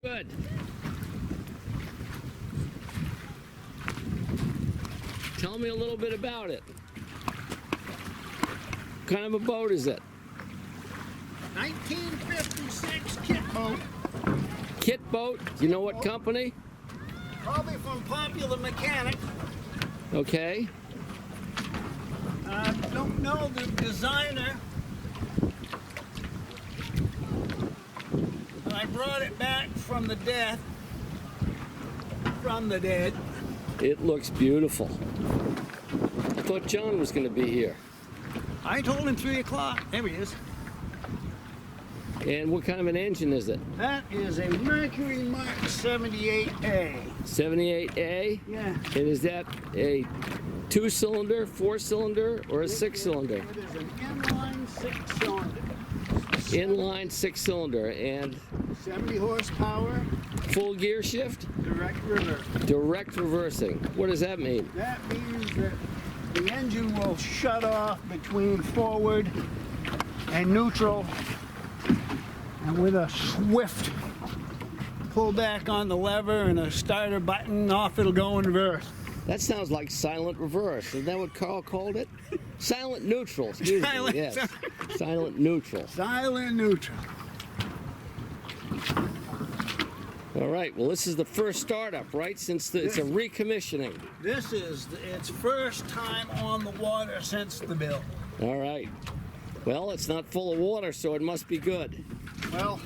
Good. Tell me a little bit about it. What kind of a boat is it? 1956 kit boat. Kit boat? You know what company? Probably from Popular Mechanic. Okay. I don't know the designer. But I brought it back from the dead. It looks beautiful. I thought John was going to be here. I told him 3 o'clock. There he is. And what kind of an engine is it? That is a Mercury Mark 78A. 78A? Yeah. And is that a 2-cylinder, 4-cylinder, or a 6-cylinder? It is an inline 6-cylinder. Inline 6-cylinder. And 70 horsepower. full gear shift? Direct reverse. Direct reversing. What does that mean? That means that the engine will shut off between forward and neutral, and with a swift pull back on the lever and a starter button, off it'll go in reverse. That sounds like silent reverse. Isn't that what Carl called it? Silent neutral, excuse me. Yes. Silent neutral. Silent neutral. All right, well, this is the first startup, right? Since it's a recommissioning. This is its first time on the water since the build. All right. Well, it's not full of water, so it must be good. Well,